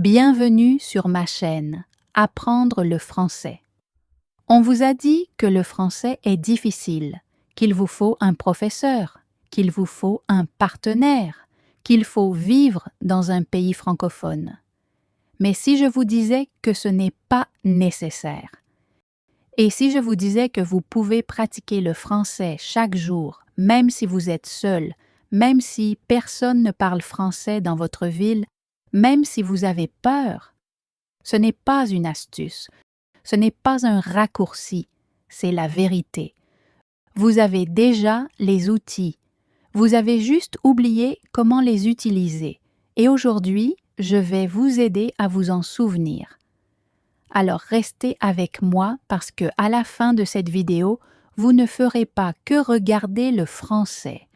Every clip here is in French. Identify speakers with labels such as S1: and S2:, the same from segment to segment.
S1: Bienvenue sur ma chaîne Apprendre le français. On vous a dit que le français est difficile, qu'il vous faut un professeur, qu'il vous faut un partenaire, qu'il faut vivre dans un pays francophone. Mais si je vous disais que ce n'est pas nécessaire, et si je vous disais que vous pouvez pratiquer le français chaque jour, même si vous êtes seul, même si personne ne parle français dans votre ville, même si vous avez peur, ce n'est pas une astuce, ce n'est pas un raccourci, c'est la vérité. Vous avez déjà les outils, vous avez juste oublié comment les utiliser, et aujourd'hui, je vais vous aider à vous en souvenir. Alors restez avec moi parce que à la fin de cette vidéo, vous ne ferez pas que regarder le français.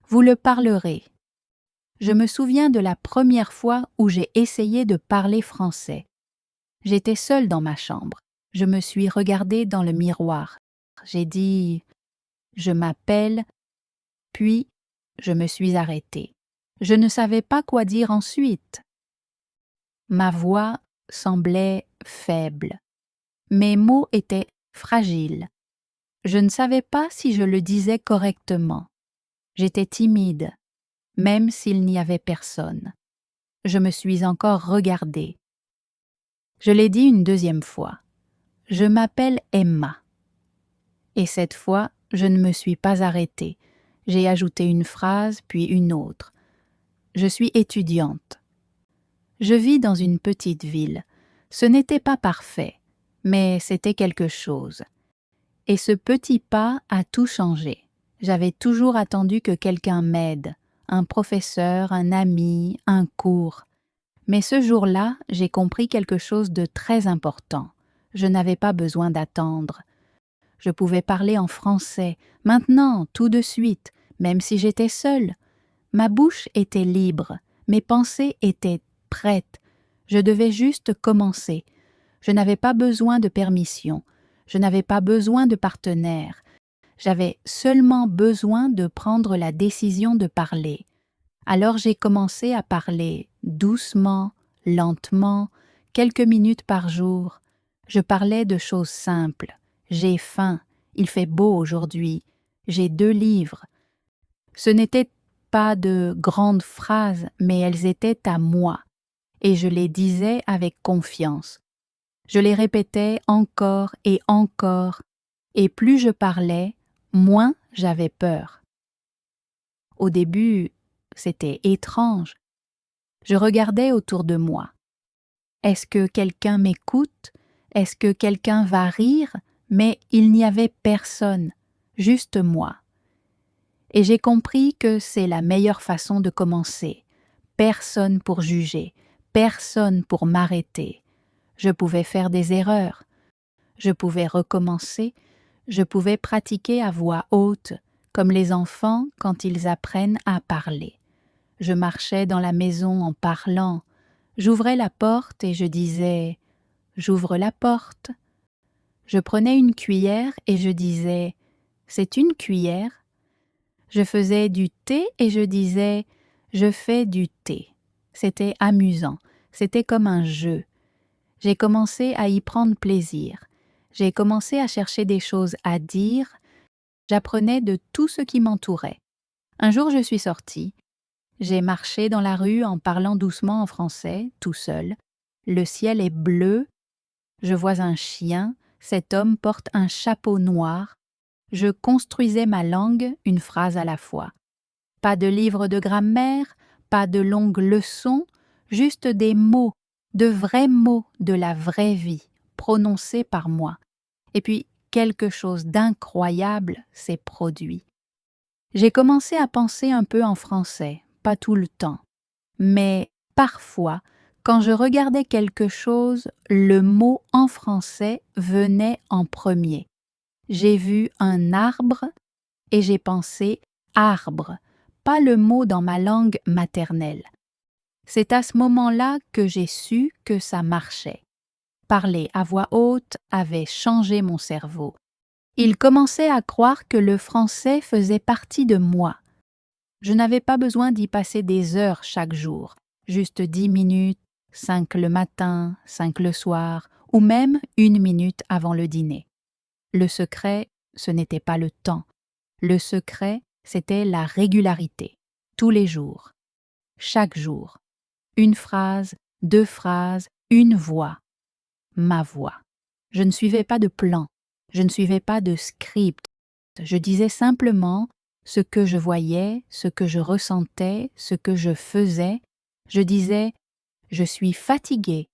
S1: Vous le parlerez. Je me souviens de la première fois où j'ai essayé de parler français. J'étais seule dans ma chambre. Je me suis regardée dans le miroir. J'ai dit « Je m'appelle », puis je me suis arrêtée. Je ne savais pas quoi dire ensuite. Ma voix semblait faible. Mes mots étaient fragiles. Je ne savais pas si je le disais correctement. J'étais timide, même s'il n'y avait personne. Je me suis encore regardée. Je l'ai dit une deuxième fois. Je m'appelle Emma. Et cette fois, je ne me suis pas arrêtée. J'ai ajouté une phrase, puis une autre. Je suis étudiante. Je vis dans une petite ville. Ce n'était pas parfait, mais c'était quelque chose. Et ce petit pas a tout changé. J'avais toujours attendu que quelqu'un m'aide, un professeur, un ami, un cours. Mais ce jour-là, j'ai compris quelque chose de très important. Je n'avais pas besoin d'attendre. Je pouvais parler en français, maintenant, tout de suite, même si j'étais seule. Ma bouche était libre, mes pensées étaient prêtes. Je devais juste commencer. Je n'avais pas besoin de permission. Je n'avais pas besoin de partenaire. J'avais seulement besoin de prendre la décision de parler. Alors j'ai commencé à parler doucement, lentement, quelques minutes par jour. Je parlais de choses simples. J'ai faim, il fait beau aujourd'hui, j'ai 2 livres. Ce n'étaient pas de grandes phrases, mais elles étaient à moi, et je les disais avec confiance. Je les répétais encore, et plus je parlais, moins j'avais peur. Au début, c'était étrange. Je regardais autour de moi. Est-ce que quelqu'un m'écoute? Est-ce que quelqu'un va rire? Mais il n'y avait personne, juste moi. Et j'ai compris que c'est la meilleure façon de commencer. Personne pour juger, personne pour m'arrêter. Je pouvais faire des erreurs. Je pouvais recommencer. Je pouvais pratiquer à voix haute, comme les enfants quand ils apprennent à parler. Je marchais dans la maison en parlant. J'ouvrais la porte et je disais « J'ouvre la porte ». Je prenais une cuillère et je disais « C'est une cuillère ». Je faisais du thé et je disais « Je fais du thé ». C'était amusant, c'était comme un jeu. J'ai commencé à y prendre plaisir. J'ai commencé à chercher des choses à dire. J'apprenais de tout ce qui m'entourait. Un jour, je suis sortie. J'ai marché dans la rue en parlant doucement en français, tout seul. Le ciel est bleu. Je vois un chien. Cet homme porte un chapeau noir. Je construisais ma langue, une phrase à la fois. Pas de livre de grammaire, pas de longues leçons, juste des mots, de vrais mots de la vraie vie, prononcés par moi. Et puis, quelque chose d'incroyable s'est produit. J'ai commencé à penser un peu en français, pas tout le temps. Mais parfois, quand je regardais quelque chose, le mot en français venait en premier. J'ai vu un arbre et j'ai pensé arbre, pas le mot dans ma langue maternelle. C'est à ce moment-là que j'ai su que ça marchait. Parler à voix haute avait changé mon cerveau. Il commençait à croire que le français faisait partie de moi. Je n'avais pas besoin d'y passer des heures chaque jour, juste 10 minutes, 5 le matin, 5 le soir, ou même 1 minute avant le dîner. Le secret, ce n'était pas le temps. Le secret, c'était la régularité, tous les jours, chaque jour. Une phrase, 2 phrases, une voix, ma voix. Je ne suivais pas de plan, je ne suivais pas de script. Je disais simplement ce que je voyais, ce que je ressentais, ce que je faisais. Je disais « Je suis fatiguée,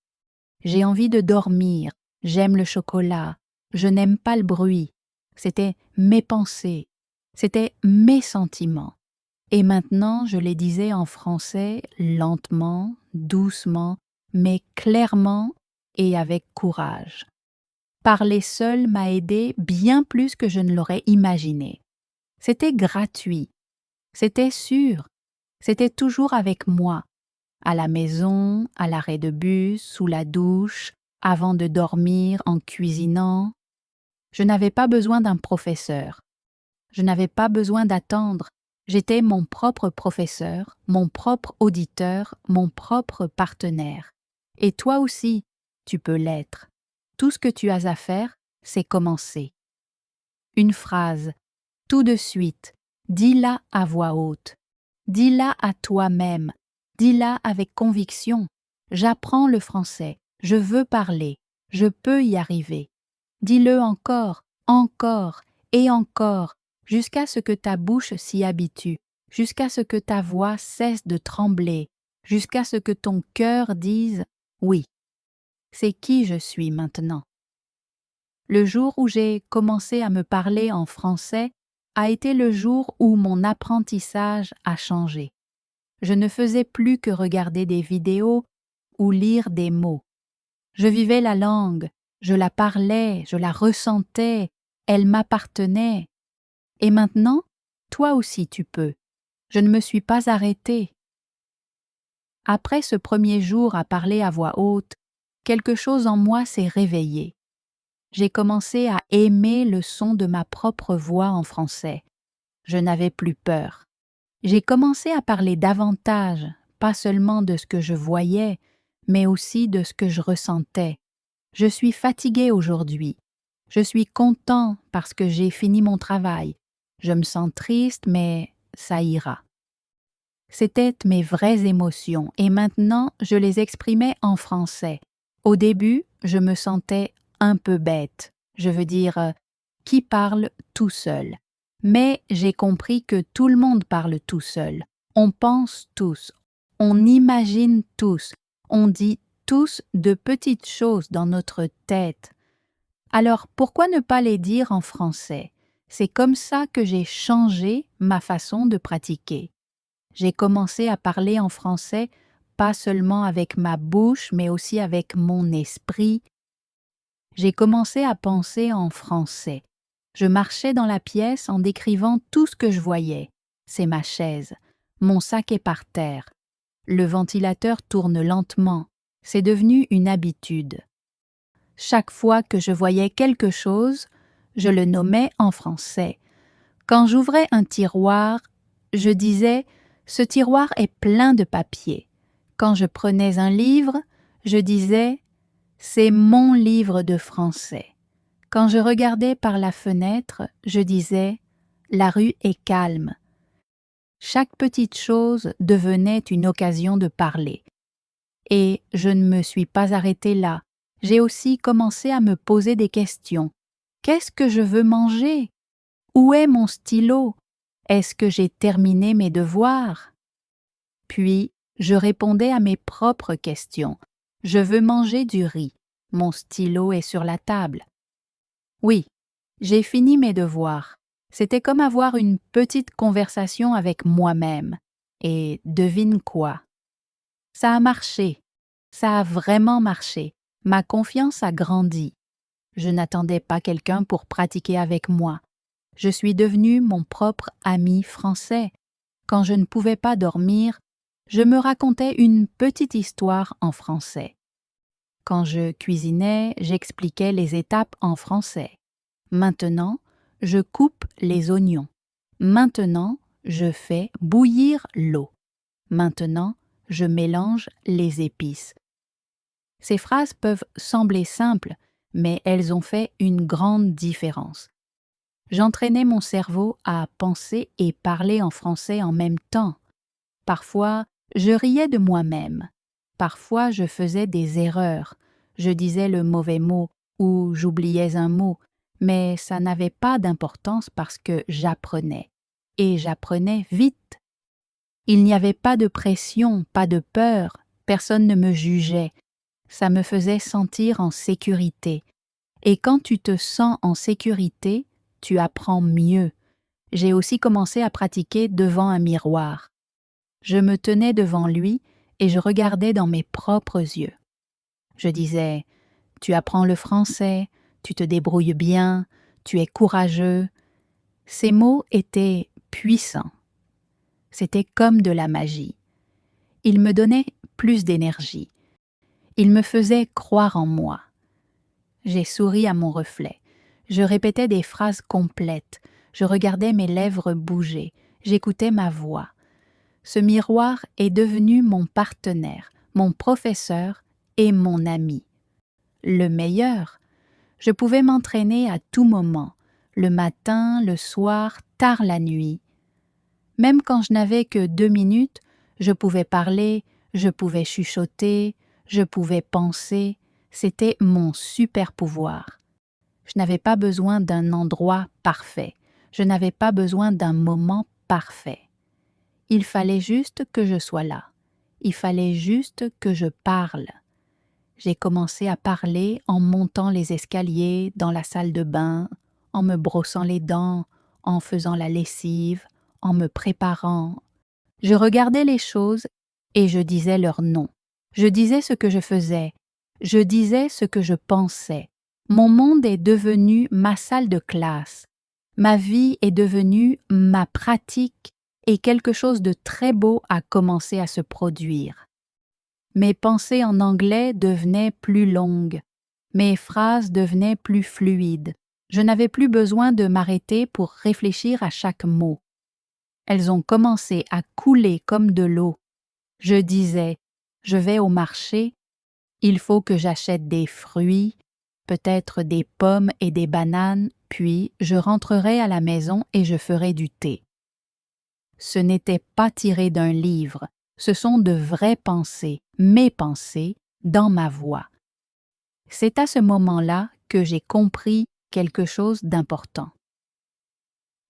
S1: j'ai envie de dormir, j'aime le chocolat, je n'aime pas le bruit. » C'était mes pensées, c'était mes sentiments. Et maintenant, je les disais en français lentement, doucement, mais clairement et avec courage. Parler seul m'a aidé bien plus que je ne l'aurais imaginé. C'était gratuit, c'était sûr, c'était toujours avec moi, à la maison, à l'arrêt de bus, sous la douche, avant de dormir, en cuisinant. Je n'avais pas besoin d'un professeur. Je n'avais pas besoin d'attendre. J'étais mon propre professeur, mon propre auditeur, mon propre partenaire. Et toi aussi, tu peux l'être. Tout ce que tu as à faire, c'est commencer. Une phrase, tout de suite, dis-la à voix haute. Dis-la à toi-même. Dis-la avec conviction. J'apprends le français. Je veux parler. Je peux y arriver. Dis-le encore, encore et encore, jusqu'à ce que ta bouche s'y habitue, jusqu'à ce que ta voix cesse de trembler, jusqu'à ce que ton cœur dise « Oui, c'est qui je suis maintenant ». Le jour où j'ai commencé à me parler en français a été le jour où mon apprentissage a changé. Je ne faisais plus que regarder des vidéos ou lire des mots. Je vivais la langue, je la parlais, je la ressentais, elle m'appartenait. Et maintenant, toi aussi tu peux. Je ne me suis pas arrêtée. Après ce premier jour à parler à voix haute, quelque chose en moi s'est réveillé. J'ai commencé à aimer le son de ma propre voix en français. Je n'avais plus peur. J'ai commencé à parler davantage, pas seulement de ce que je voyais, mais aussi de ce que je ressentais. Je suis fatiguée aujourd'hui. Je suis content parce que j'ai fini mon travail. Je me sens triste, mais ça ira. C'étaient mes vraies émotions et maintenant je les exprimais en français. Au début, je me sentais un peu bête. Je veux dire, qui parle tout seul. Mais j'ai compris que tout le monde parle tout seul. On pense tous, on imagine tous, on dit tous de petites choses dans notre tête. Alors pourquoi ne pas les dire en français? C'est comme ça que j'ai changé ma façon de pratiquer. J'ai commencé à parler en français, pas seulement avec ma bouche, mais aussi avec mon esprit. J'ai commencé à penser en français. Je marchais dans la pièce en décrivant tout ce que je voyais. C'est ma chaise. Mon sac est par terre. Le ventilateur tourne lentement. C'est devenu une habitude. Chaque fois que je voyais quelque chose, je le nommais en français. Quand j'ouvrais un tiroir, je disais « Ce tiroir est plein de papier ». Quand je prenais un livre, je disais « C'est mon livre de français ». Quand je regardais par la fenêtre, je disais « La rue est calme ». Chaque petite chose devenait une occasion de parler. Et je ne me suis pas arrêtée là. J'ai aussi commencé à me poser des questions. Qu'est-ce que je veux manger? Où est mon stylo? Est-ce que j'ai terminé mes devoirs? Puis, je répondais à mes propres questions. Je veux manger du riz. Mon stylo est sur la table. Oui, j'ai fini mes devoirs. C'était comme avoir une petite conversation avec moi-même. Et devine quoi? Ça a marché. Ça a vraiment marché. Ma confiance a grandi. Je n'attendais pas quelqu'un pour pratiquer avec moi. Je suis devenu mon propre ami français. Quand je ne pouvais pas dormir, je me racontais une petite histoire en français. Quand je cuisinais, j'expliquais les étapes en français. Maintenant, je coupe les oignons. Maintenant, je fais bouillir l'eau. Maintenant, je mélange les épices. Ces phrases peuvent sembler simples, mais elles ont fait une grande différence. J'entraînais mon cerveau à penser et parler en français en même temps. Parfois, je riais de moi-même. Parfois, je faisais des erreurs. Je disais le mauvais mot ou j'oubliais un mot, mais ça n'avait pas d'importance parce que j'apprenais. Et j'apprenais vite. Il n'y avait pas de pression, pas de peur, personne ne me jugeait. Ça me faisait sentir en sécurité. Et quand tu te sens en sécurité, tu apprends mieux. J'ai aussi commencé à pratiquer devant un miroir. Je me tenais devant lui et je regardais dans mes propres yeux. Je disais « Tu apprends le français, tu te débrouilles bien, tu es courageux ». Ces mots étaient puissants. C'était comme de la magie. Ils me donnaient plus d'énergie. Ils me faisaient croire en moi. J'ai souri à mon reflet. Je répétais des phrases complètes. Je regardais mes lèvres bouger. J'écoutais ma voix. Ce miroir est devenu mon partenaire, mon professeur et mon ami. Le meilleur, je pouvais m'entraîner à tout moment, le matin, le soir, tard la nuit. Même quand je n'avais que 2 minutes, je pouvais parler, je pouvais chuchoter, je pouvais penser. C'était mon super pouvoir. Je n'avais pas besoin d'un endroit parfait. Je n'avais pas besoin d'un moment parfait. Il fallait juste que je sois là. Il fallait juste que je parle. J'ai commencé à parler en montant les escaliers dans la salle de bain, en me brossant les dents, en faisant la lessive, en me préparant. Je regardais les choses et je disais leur nom. Je disais ce que je faisais. Je disais ce que je pensais. Mon monde est devenu ma salle de classe. Ma vie est devenue ma pratique et quelque chose de très beau a commencé à se produire. Mes pensées en anglais devenaient plus longues. Mes phrases devenaient plus fluides. Je n'avais plus besoin de m'arrêter pour réfléchir à chaque mot. Elles ont commencé à couler comme de l'eau. Je disais, je vais au marché, il faut que j'achète des fruits, peut-être des pommes et des bananes, puis je rentrerai à la maison et je ferai du thé. Ce n'était pas tiré d'un livre, ce sont de vraies pensées, mes pensées, dans ma voix. C'est à ce moment-là que j'ai compris quelque chose d'important.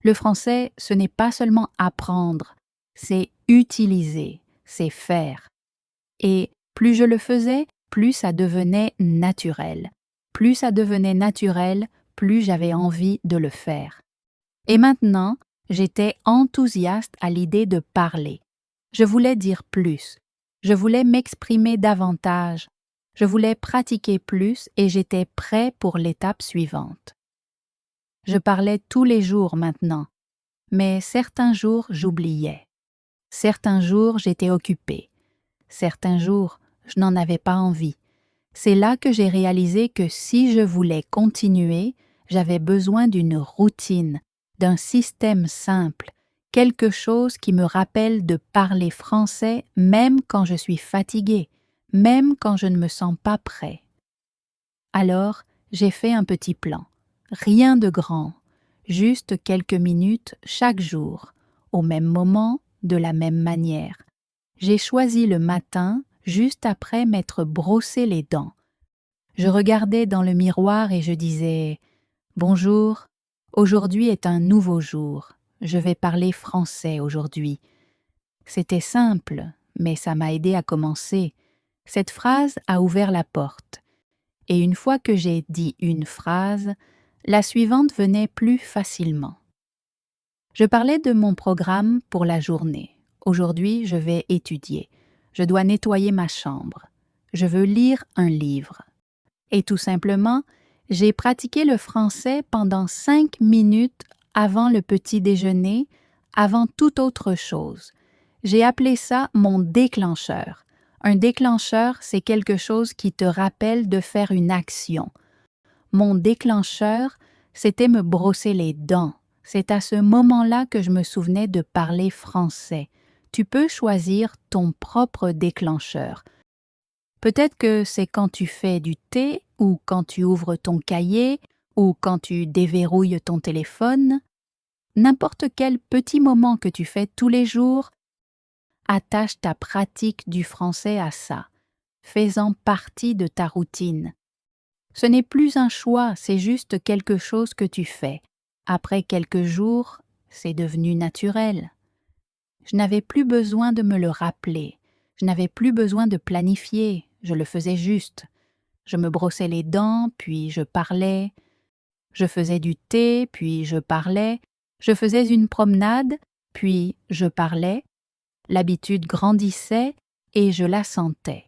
S1: Le français, ce n'est pas seulement apprendre, c'est utiliser, c'est faire. Et plus je le faisais, plus ça devenait naturel. Plus ça devenait naturel, plus j'avais envie de le faire. Et maintenant, j'étais enthousiaste à l'idée de parler. Je voulais dire plus. Je voulais m'exprimer davantage. Je voulais pratiquer plus et j'étais prêt pour l'étape suivante. Je parlais tous les jours maintenant, mais certains jours j'oubliais. Certains jours j'étais occupée. Certains jours je n'en avais pas envie. C'est là que j'ai réalisé que si je voulais continuer, j'avais besoin d'une routine, d'un système simple, quelque chose qui me rappelle de parler français même quand je suis fatiguée, même quand je ne me sens pas prêt. Alors, j'ai fait un petit plan. Rien de grand, juste quelques minutes chaque jour, au même moment, de la même manière. J'ai choisi le matin, juste après m'être brossé les dents. Je regardais dans le miroir et je disais « Bonjour, aujourd'hui est un nouveau jour. Je vais parler français aujourd'hui. » C'était simple, mais ça m'a aidé à commencer. Cette phrase a ouvert la porte. Et une fois que j'ai dit une phrase, la suivante venait plus facilement. Je parlais de mon programme pour la journée. Aujourd'hui, je vais étudier. Je dois nettoyer ma chambre. Je veux lire un livre. Et tout simplement, j'ai pratiqué le français pendant 5 minutes avant le petit déjeuner, avant toute autre chose. J'ai appelé ça mon déclencheur. Un déclencheur, c'est quelque chose qui te rappelle de faire une action. Mon déclencheur, c'était me brosser les dents. C'est à ce moment-là que je me souvenais de parler français. Tu peux choisir ton propre déclencheur. Peut-être que c'est quand tu fais du thé, ou quand tu ouvres ton cahier, ou quand tu déverrouilles ton téléphone. N'importe quel petit moment que tu fais tous les jours, attache ta pratique du français à ça, fais-en partie de ta routine. Ce n'est plus un choix, c'est juste quelque chose que tu fais. Après quelques jours, c'est devenu naturel. Je n'avais plus besoin de me le rappeler, je n'avais plus besoin de planifier, je le faisais juste. Je me brossais les dents, puis je parlais. Je faisais du thé, puis je parlais. Je faisais une promenade, puis je parlais. L'habitude grandissait et je la sentais.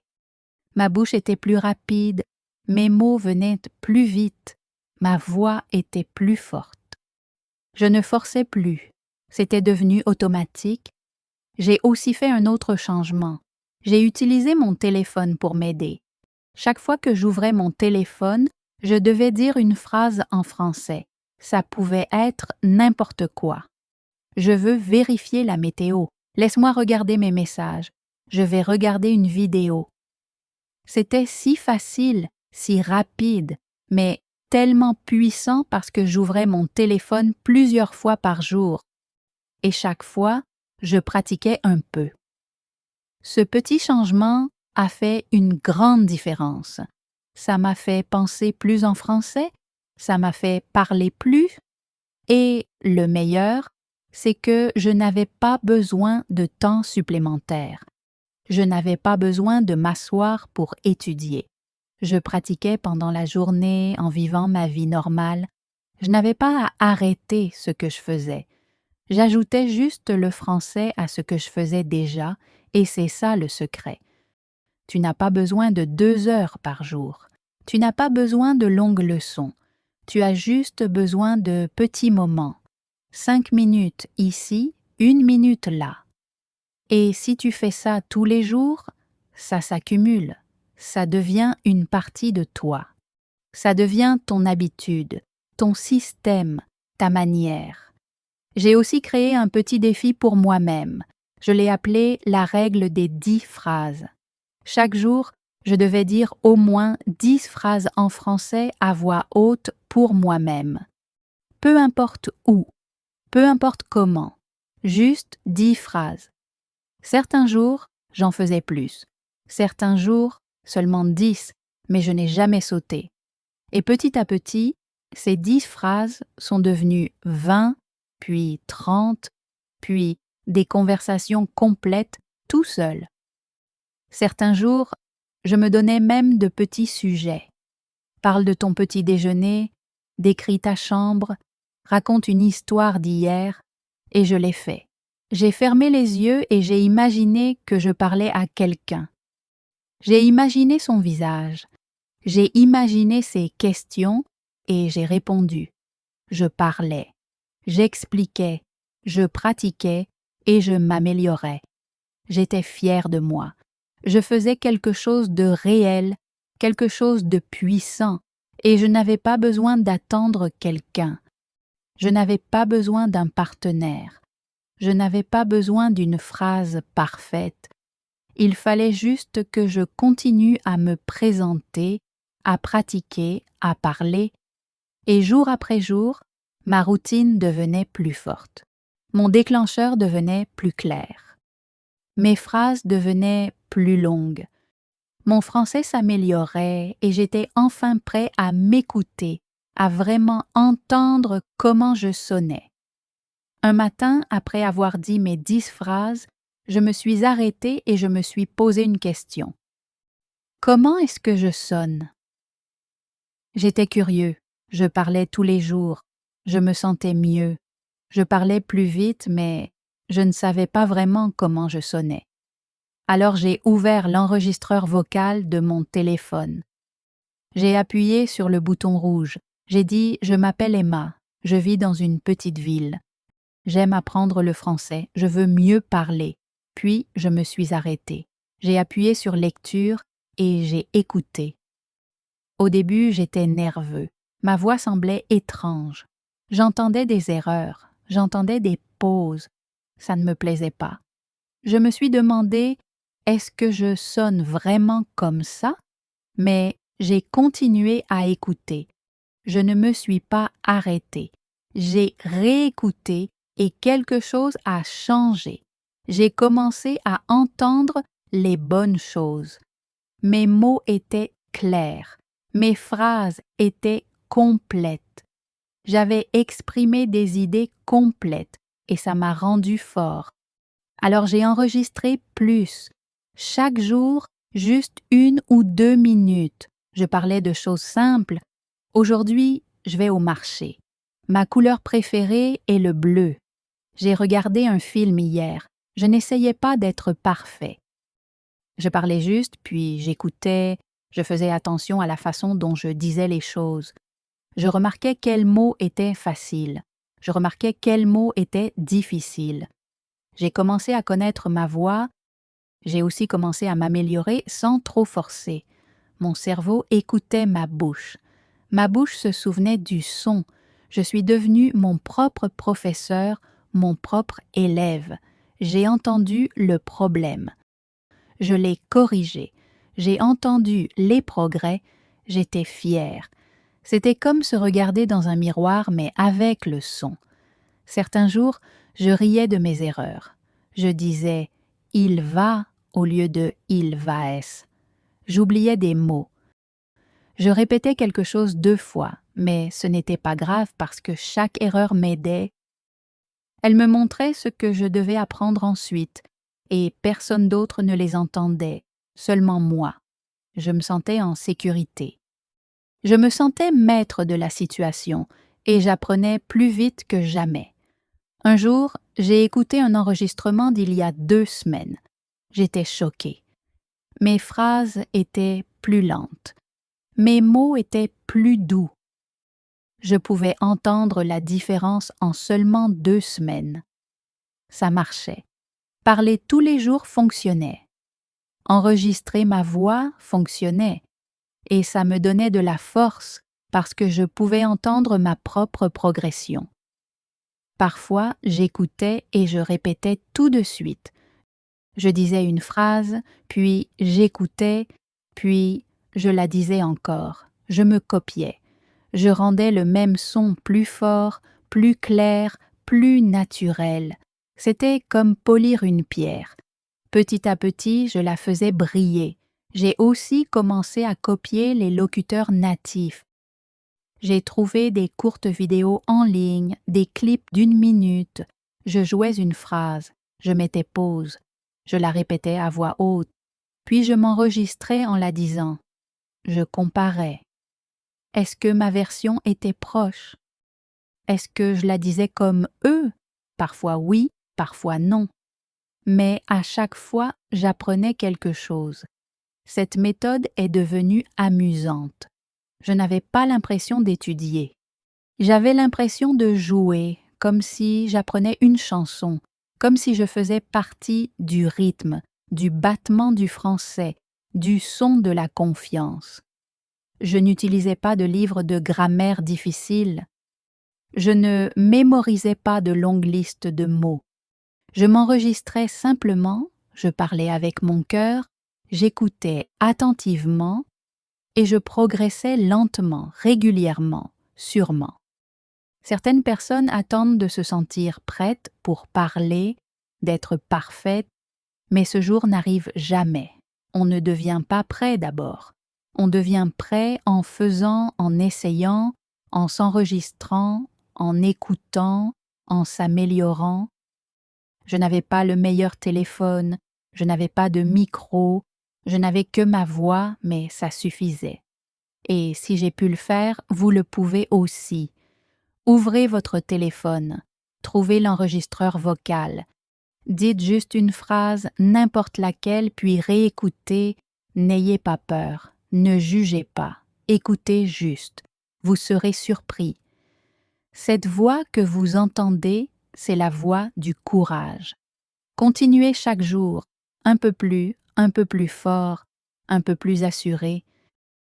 S1: Ma bouche était plus rapide, mes mots venaient plus vite, ma voix était plus forte. Je ne forçais plus, c'était devenu automatique. J'ai aussi fait un autre changement. J'ai utilisé mon téléphone pour m'aider. Chaque fois que j'ouvrais mon téléphone, je devais dire une phrase en français. Ça pouvait être n'importe quoi. Je veux vérifier la météo. Laisse-moi regarder mes messages. Je vais regarder une vidéo. C'était si facile, si rapide, mais tellement puissant parce que j'ouvrais mon téléphone plusieurs fois par jour. Et chaque fois, je pratiquais un peu. Ce petit changement a fait une grande différence. Ça m'a fait penser plus en français, ça m'a fait parler plus, et le meilleur, c'est que je n'avais pas besoin de temps supplémentaire. Je n'avais pas besoin de m'asseoir pour étudier. Je pratiquais pendant la journée en vivant ma vie normale. Je n'avais pas à arrêter ce que je faisais. J'ajoutais juste le français à ce que je faisais déjà, et c'est ça le secret. Tu n'as pas besoin de 2 heures par jour. Tu n'as pas besoin de longues leçons. Tu as juste besoin de petits moments. 5 minutes ici, 1 minute là. Et si tu fais ça tous les jours, ça s'accumule. Ça devient une partie de toi. Ça devient ton habitude, ton système, ta manière. J'ai aussi créé un petit défi pour moi-même. Je l'ai appelé la règle des 10 phrases. Chaque jour, je devais dire au moins 10 phrases en français à voix haute pour moi-même. Peu importe où, peu importe comment, juste 10 phrases. Certains jours, j'en faisais plus. Certains jours, seulement 10, mais je n'ai jamais sauté. Et petit à petit, ces 10 phrases sont devenues 20, puis 30, puis des conversations complètes tout seul. Certains jours, je me donnais même de petits sujets. Parle de ton petit déjeuner, décris ta chambre, raconte une histoire d'hier, et je l'ai fait. J'ai fermé les yeux et j'ai imaginé que je parlais à quelqu'un. J'ai imaginé son visage. J'ai imaginé ses questions et j'ai répondu. Je parlais. J'expliquais. Je pratiquais et je m'améliorais. J'étais fière de moi. Je faisais quelque chose de réel, quelque chose de puissant, et je n'avais pas besoin d'attendre quelqu'un. Je n'avais pas besoin d'un partenaire. Je n'avais pas besoin d'une phrase parfaite. Il fallait juste que je continue à me présenter, à pratiquer, à parler, et jour après jour, ma routine devenait plus forte. Mon déclencheur devenait plus clair. Mes phrases devenaient plus longues. Mon français s'améliorait et j'étais enfin prêt à m'écouter, à vraiment entendre comment je sonnais. Un matin, après avoir dit mes 10 phrases, je me suis arrêtée et je me suis posé une question. Comment est-ce que je sonne? J'étais curieux, je parlais tous les jours, je me sentais mieux. Je parlais plus vite, mais je ne savais pas vraiment comment je sonnais. Alors j'ai ouvert l'enregistreur vocal de mon téléphone. J'ai appuyé sur le bouton rouge. J'ai dit « Je m'appelle Emma, je vis dans une petite ville. J'aime apprendre le français, je veux mieux parler. » Puis je me suis arrêtée. J'ai appuyé sur lecture et j'ai écouté. Au début, j'étais nerveux. Ma voix semblait étrange. J'entendais des erreurs, j'entendais des pauses. Ça ne me plaisait pas. Je me suis demandé Est-ce que je sonne vraiment comme ça? Mais j'ai continué à écouter. Je ne me suis pas arrêtée. J'ai réécouté et quelque chose a changé. J'ai commencé à entendre les bonnes choses. Mes mots étaient clairs. Mes phrases étaient complètes. J'avais exprimé des idées complètes et ça m'a rendu fort. Alors j'ai enregistré plus. Chaque jour, juste 1 ou 2 minutes. Je parlais de choses simples. Aujourd'hui, je vais au marché. Ma couleur préférée est le bleu. J'ai regardé un film hier. Je n'essayais pas d'être parfait. Je parlais juste, puis j'écoutais, je faisais attention à la façon dont je disais les choses. Je remarquais quels mots étaient faciles. Je remarquais quels mots étaient difficiles. J'ai commencé à connaître ma voix. J'ai aussi commencé à m'améliorer sans trop forcer. Mon cerveau écoutait ma bouche. Ma bouche se souvenait du son. Je suis devenu mon propre professeur, mon propre élève. J'ai entendu le problème. Je l'ai corrigé. J'ai entendu les progrès. J'étais fière. C'était comme se regarder dans un miroir, mais avec le son. Certains jours, je riais de mes erreurs. Je disais « il va » au lieu de « il va-s ». J'oubliais des mots. Je répétais quelque chose 2 fois, mais ce n'était pas grave parce que chaque erreur m'aidait. Elle me montrait ce que je devais apprendre ensuite, et personne d'autre ne les entendait, seulement moi. Je me sentais en sécurité. Je me sentais maître de la situation, et j'apprenais plus vite que jamais. Un jour, j'ai écouté un enregistrement d'il y a 2 semaines. J'étais choquée. Mes phrases étaient plus lentes. Mes mots étaient plus doux. Je pouvais entendre la différence en seulement 2 semaines. Ça marchait. Parler tous les jours fonctionnait. Enregistrer ma voix fonctionnait. Et ça me donnait de la force parce que je pouvais entendre ma propre progression. Parfois, j'écoutais et je répétais tout de suite. Je disais une phrase, puis j'écoutais, puis je la disais encore. Je me copiais. Je rendais le même son plus fort, plus clair, plus naturel. C'était comme polir une pierre. Petit à petit, je la faisais briller. J'ai aussi commencé à copier les locuteurs natifs. J'ai trouvé des courtes vidéos en ligne, des clips d'1 minute. Je jouais une phrase, je mettais pause, je la répétais à voix haute, puis je m'enregistrais en la disant. Je comparais. Est-ce que ma version était proche? Est-ce que je la disais comme eux? Parfois oui, parfois non. Mais à chaque fois, j'apprenais quelque chose. Cette méthode est devenue amusante. Je n'avais pas l'impression d'étudier. J'avais l'impression de jouer, comme si j'apprenais une chanson, comme si je faisais partie du rythme, du battement du français, du son de la confiance. Je n'utilisais pas de livres de grammaire difficiles. Je ne mémorisais pas de longues listes de mots. Je m'enregistrais simplement, je parlais avec mon cœur, j'écoutais attentivement et je progressais lentement, régulièrement, sûrement. Certaines personnes attendent de se sentir prêtes pour parler, d'être parfaites, mais ce jour n'arrive jamais. On ne devient pas prêt d'abord. On devient prêt en faisant, en essayant, en s'enregistrant, en écoutant, en s'améliorant. Je n'avais pas le meilleur téléphone, je n'avais pas de micro, je n'avais que ma voix, mais ça suffisait. Et si j'ai pu le faire, vous le pouvez aussi. Ouvrez votre téléphone, trouvez l'enregistreur vocal. Dites juste une phrase, n'importe laquelle, puis réécoutez. N'ayez pas peur, ne jugez pas, écoutez juste. Vous serez surpris. Cette voix que vous entendez, c'est la voix du courage. Continuez chaque jour, un peu plus fort, un peu plus assuré.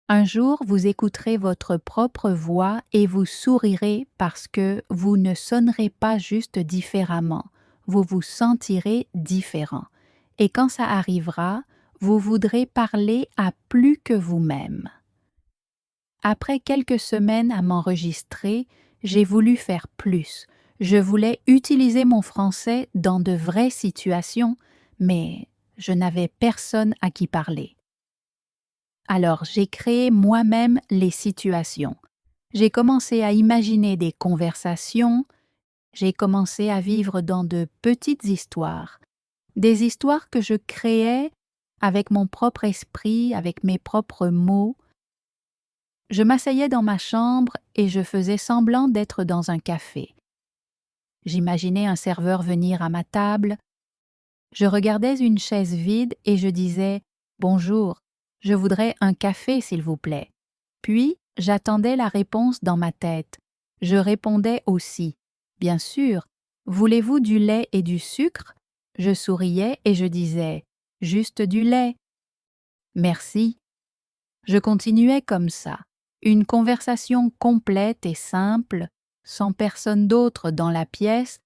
S1: Un jour, vous écouterez votre propre voix et vous sourirez parce que vous ne sonnerez pas juste différemment, vous vous sentirez différent. et quand ça arrivera, vous voudrez parler à plus que vous-même. Après quelques semaines à m'enregistrer, j'ai voulu faire plus. Je voulais utiliser mon français dans de vraies situations, mais je n'avais personne à qui parler. Alors j'ai créé moi-même les situations. J'ai commencé à imaginer des conversations, j'ai commencé à vivre dans de petites histoires, des histoires que je créais avec mon propre esprit, avec mes propres mots. Je m'asseyais dans ma chambre et je faisais semblant d'être dans un café. J'imaginais un serveur venir à ma table. Je regardais une chaise vide et je disais « Bonjour, je voudrais un café s'il vous plaît ». Puis, j'attendais la réponse dans ma tête. Je répondais aussi « Bien sûr, voulez-vous du lait et du sucre ?» Je souriais et je disais « Juste du lait ». « Merci ». Je continuais comme ça, une conversation complète et simple, sans personne d'autre dans la pièce,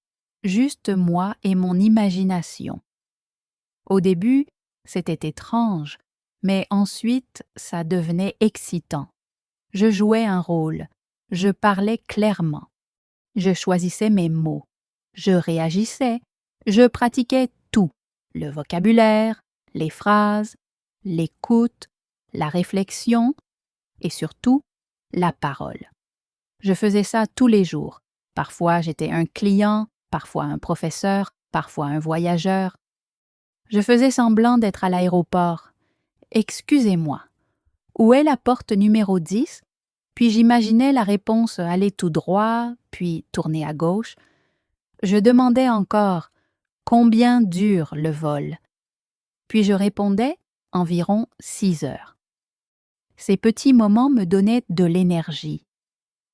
S1: juste moi et mon imagination. Au début, c'était étrange, mais ensuite, ça devenait excitant. Je jouais un rôle, je parlais clairement, je choisissais mes mots, je réagissais, je pratiquais tout, le vocabulaire, les phrases, l'écoute, la réflexion et surtout la parole. Je faisais ça tous les jours. Parfois j'étais un client, parfois un professeur, parfois un voyageur. Je faisais semblant d'être à l'aéroport. « Excusez-moi, où est la porte numéro 10 ?» Puis j'imaginais la réponse aller tout droit, puis tourner à gauche. Je demandais encore « Combien dure le vol ?» Puis je répondais « Environ 6 heures ». Ces petits moments me donnaient de l'énergie.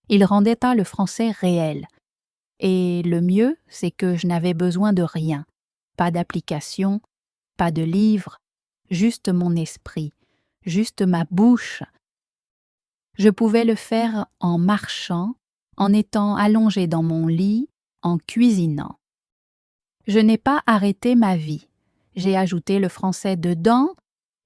S1: Ils rendaient pas le français réel. Et le mieux, c'est que je n'avais besoin de rien. Pas d'application, pas de livre, juste mon esprit, juste ma bouche. Je pouvais le faire en marchant, en étant allongé dans mon lit, en cuisinant. Je n'ai pas arrêté ma vie. J'ai ajouté le français dedans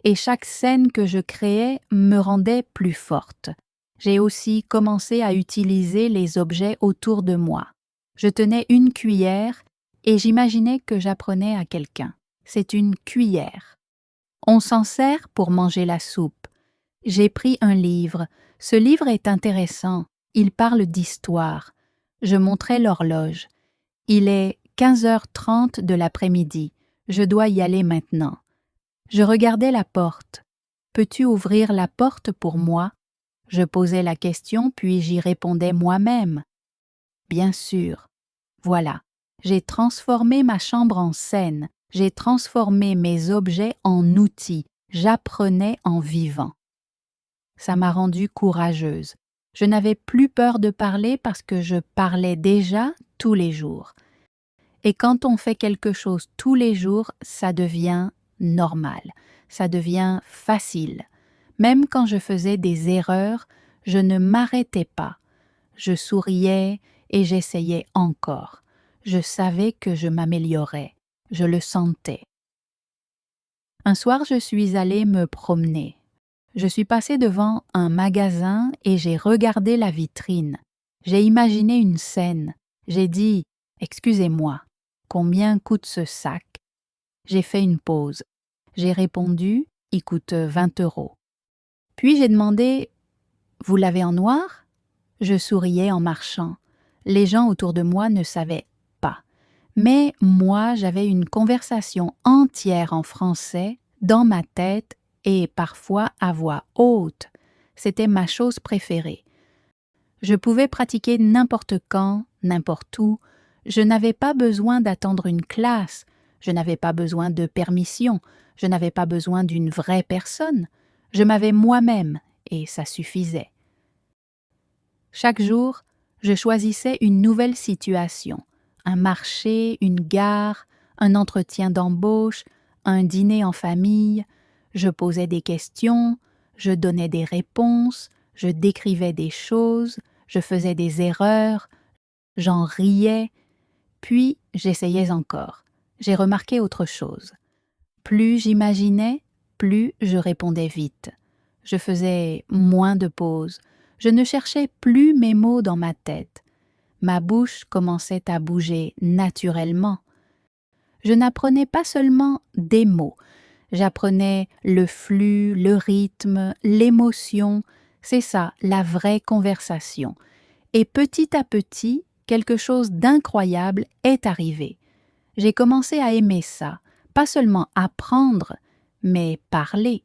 S1: et chaque scène que je créais me rendait plus forte. J'ai aussi commencé à utiliser les objets autour de moi. Je tenais une cuillère et j'imaginais que j'apprenais à quelqu'un. C'est une cuillère. On s'en sert pour manger la soupe. J'ai pris un livre. Ce livre est intéressant. Il parle d'histoire. Je montrais l'horloge. Il est 15h30 de l'après-midi. Je dois y aller maintenant. Je regardais la porte. Peux-tu ouvrir la porte pour moi? Je posais la question puis j'y répondais moi-même. Bien sûr. Voilà. J'ai transformé ma chambre en scène. J'ai transformé mes objets en outils. J'apprenais en vivant. Ça m'a rendue courageuse. Je n'avais plus peur de parler parce que je parlais déjà tous les jours. Et quand on fait quelque chose tous les jours, ça devient normal, ça devient facile. Même quand je faisais des erreurs, je ne m'arrêtais pas. Je souriais et j'essayais encore. Je savais que je m'améliorais. Je le sentais. Un soir, je suis allée me promener. Je suis passée devant un magasin et j'ai regardé la vitrine. J'ai imaginé une scène. J'ai dit « Excusez-moi, combien coûte ce sac ?» J'ai fait une pause. J'ai répondu « Il coûte 20 €. Puis j'ai demandé « Vous l'avez en noir ?» Je souriais en marchant. Les gens autour de moi ne savaient pas. Mais moi, j'avais une conversation entière en français dans ma tête et parfois à voix haute. C'était ma chose préférée. Je pouvais pratiquer n'importe quand, n'importe où. Je n'avais pas besoin d'attendre une classe. Je n'avais pas besoin de permission. Je n'avais pas besoin d'une vraie personne. Je m'avais moi-même et ça suffisait. Chaque jour, je choisissais une nouvelle situation. Un marché, une gare, un entretien d'embauche, un dîner en famille. Je posais des questions, je donnais des réponses, je décrivais des choses, je faisais des erreurs, j'en riais, puis j'essayais encore. J'ai remarqué autre chose. Plus j'imaginais, plus je répondais vite. Je faisais moins de pauses. Je ne cherchais plus mes mots dans ma tête. Ma bouche commençait à bouger naturellement. Je n'apprenais pas seulement des mots, j'apprenais le flux, le rythme, l'émotion. C'est ça, la vraie conversation. Et petit à petit, quelque chose d'incroyable est arrivé. J'ai commencé à aimer ça, pas seulement apprendre, mais parler.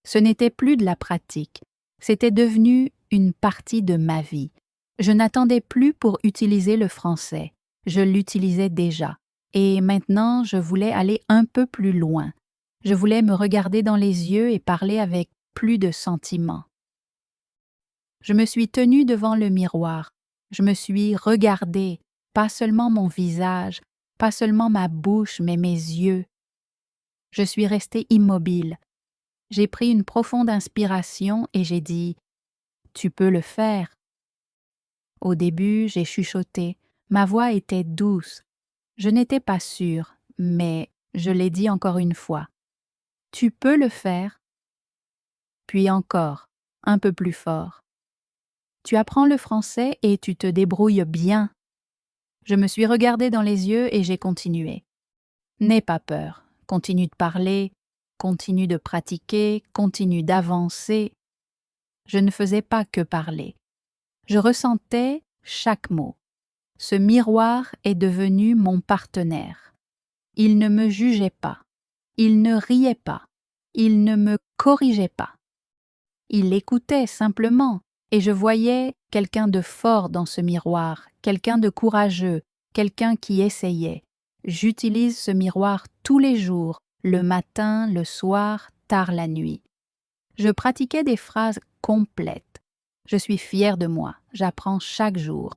S1: Ce n'était plus de la pratique, c'était devenu une partie de ma vie. Je n'attendais plus pour utiliser le français, je l'utilisais déjà. Et maintenant, je voulais aller un peu plus loin. Je voulais me regarder dans les yeux et parler avec plus de sentiments. Je me suis tenue devant le miroir. Je me suis regardée, pas seulement mon visage, pas seulement ma bouche, mais mes yeux. Je suis restée immobile. J'ai pris une profonde inspiration et j'ai dit « Tu peux le faire ». Au début, j'ai chuchoté. Ma voix était douce. Je n'étais pas sûre, mais je l'ai dit encore une fois. « Tu peux le faire ». Puis encore, un peu plus fort. « Tu apprends le français et tu te débrouilles bien ». Je me suis regardée dans les yeux et j'ai continué. « N'aie pas peur, continue de parler, continue de pratiquer, continue d'avancer. » Je ne faisais pas que parler. Je ressentais chaque mot. Ce miroir est devenu mon partenaire. Il ne me jugeait pas. Il ne riait pas. Il ne me corrigeait pas. Il écoutait simplement, et je voyais quelqu'un de fort dans ce miroir, quelqu'un de courageux, quelqu'un qui essayait. J'utilise ce miroir tous les jours, le matin, le soir, tard la nuit. Je pratiquais des phrases complètes. Je suis fière de moi, j'apprends chaque jour.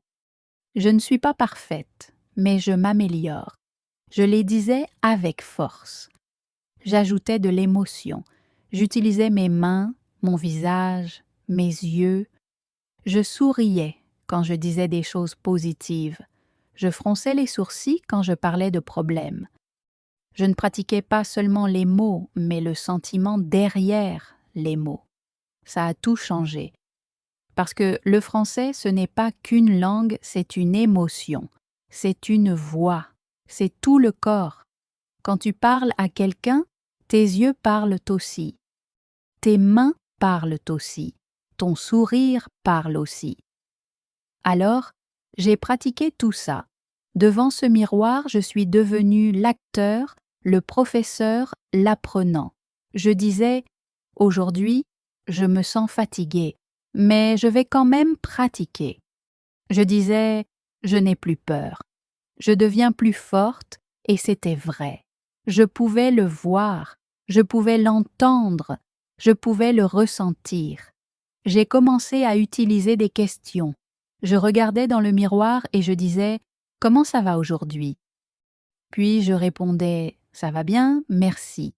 S1: Je ne suis pas parfaite, mais je m'améliore. Je les disais avec force. J'ajoutais de l'émotion. J'utilisais mes mains, mon visage, mes yeux. Je souriais quand je disais des choses positives. Je fronçais les sourcils quand je parlais de problèmes. Je ne pratiquais pas seulement les mots, mais le sentiment derrière les mots. Ça a tout changé. Parce que le français, ce n'est pas qu'une langue, c'est une émotion, c'est une voix, c'est tout le corps. Quand tu parles à quelqu'un, tes yeux parlent aussi. Tes mains parlent aussi. Ton sourire parle aussi. Alors, j'ai pratiqué tout ça. Devant ce miroir, je suis devenu l'acteur, le professeur, l'apprenant. Je disais, aujourd'hui, je me sens fatigué, mais je vais quand même pratiquer. Je disais, je n'ai plus peur. Je deviens plus forte et c'était vrai. Je pouvais le voir, je pouvais l'entendre, je pouvais le ressentir. J'ai commencé à utiliser des questions. Je regardais dans le miroir et je disais « Comment ça va aujourd'hui ?» Puis je répondais « Ça va bien, merci.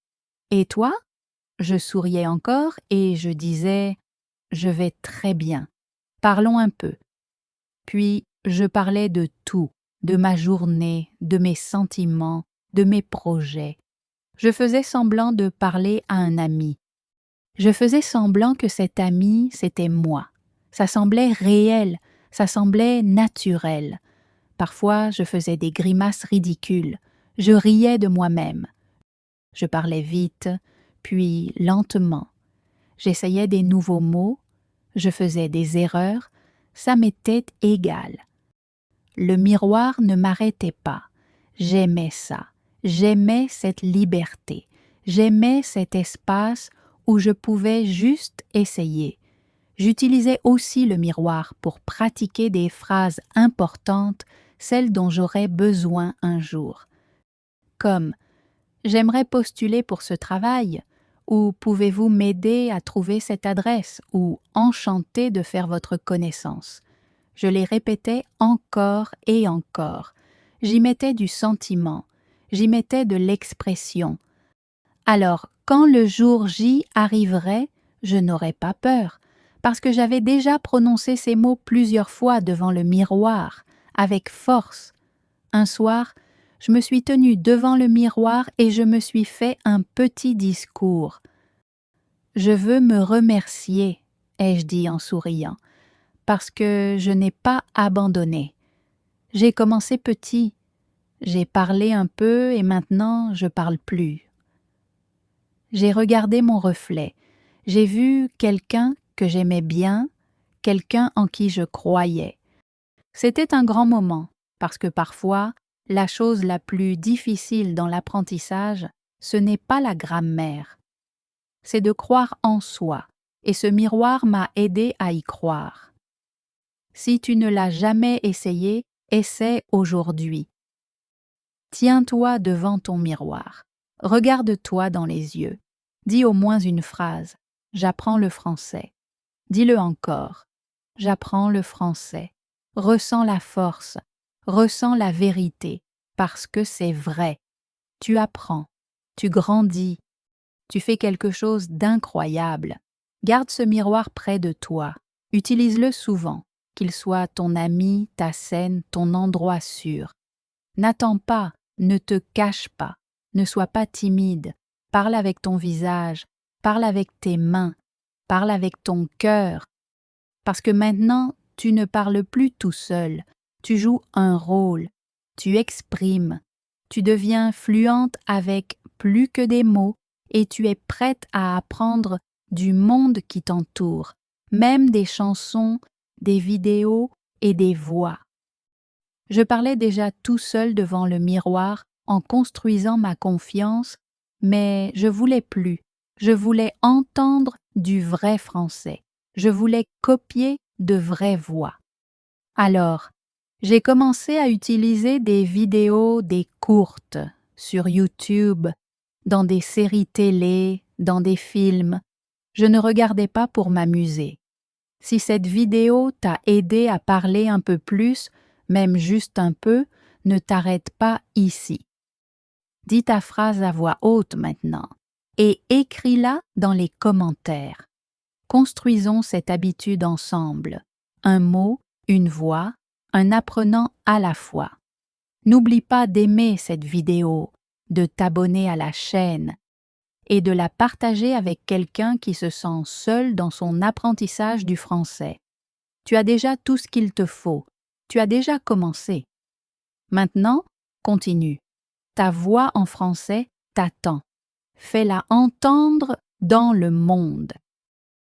S1: Et toi ?» Je souriais encore et je disais « Je vais très bien. Parlons un peu. » Puis je parlais de tout, de ma journée, de mes sentiments, de mes projets. Je faisais semblant de parler à un ami. Je faisais semblant que cet ami, c'était moi. Ça semblait réel, ça semblait naturel. Parfois, je faisais des grimaces ridicules. Je riais de moi-même. Je parlais vite, puis lentement. J'essayais des nouveaux mots, je faisais des erreurs, ça m'était égal. Le miroir ne m'arrêtait pas. J'aimais ça. J'aimais cette liberté. J'aimais cet espace où je pouvais juste essayer. J'utilisais aussi le miroir pour pratiquer des phrases importantes, celles dont j'aurais besoin un jour. Comme « J'aimerais postuler pour ce travail » ou « Pouvez-vous m'aider à trouver cette adresse » ou « Enchanté de faire votre connaissance ». Je les répétais encore et encore. J'y mettais du sentiment, j'y mettais de l'expression. Alors, quand le jour J arriverait, je n'aurais pas peur, parce que j'avais déjà prononcé ces mots plusieurs fois devant le miroir, avec force. Un soir, Je me suis tenue devant le miroir et je me suis fait un petit discours. Je veux me remercier, ai-je dit en souriant, parce que je n'ai pas abandonné. J'ai commencé petit, j'ai parlé un peu et maintenant je parle plus. J'ai regardé mon reflet, j'ai vu quelqu'un que j'aimais bien, quelqu'un en qui je croyais. C'était un grand moment, parce que parfois, la chose la plus difficile dans l'apprentissage, ce n'est pas la grammaire, c'est de croire en soi, et ce miroir m'a aidé à y croire. Si tu ne l'as jamais essayé, essaie aujourd'hui. Tiens-toi devant ton miroir, regarde-toi dans les yeux, dis au moins une phrase, j'apprends le français. Dis-le encore, j'apprends le français. Ressens la force, ressens la vérité, parce que c'est vrai. Tu apprends, tu grandis, tu fais quelque chose d'incroyable. Garde ce miroir près de toi, utilise-le souvent, qu'il soit ton ami, ta scène, ton endroit sûr. N'attends pas, ne te cache pas, ne sois pas timide, parle avec ton visage, parle avec tes mains, parle avec ton cœur, parce que maintenant, tu ne parles plus tout seul, tu joues un rôle, tu exprimes, tu deviens fluente avec plus que des mots et tu es prête à apprendre du monde qui t'entoure, même des chansons, des vidéos et des voix. Je parlais déjà tout seul devant le miroir en construisant ma confiance, mais je voulais plus, je voulais entendre du vrai français. Je voulais copier de vraies voix. Alors, j'ai commencé à utiliser des vidéos, des courtes, sur YouTube, dans des séries télé, dans des films. Je ne regardais pas pour m'amuser. Si cette vidéo t'a aidé à parler un peu plus, même juste un peu, ne t'arrête pas ici. Dis ta phrase à voix haute maintenant et écris-la dans les commentaires. Construisons cette habitude ensemble, un mot, une voix, un apprenant à la fois. N'oublie pas d'aimer cette vidéo, de t'abonner à la chaîne et de la partager avec quelqu'un qui se sent seul dans son apprentissage du français. Tu as déjà tout ce qu'il te faut, tu as déjà commencé. Maintenant, continue. Ta voix en français t'attend. Fais-la entendre dans le monde.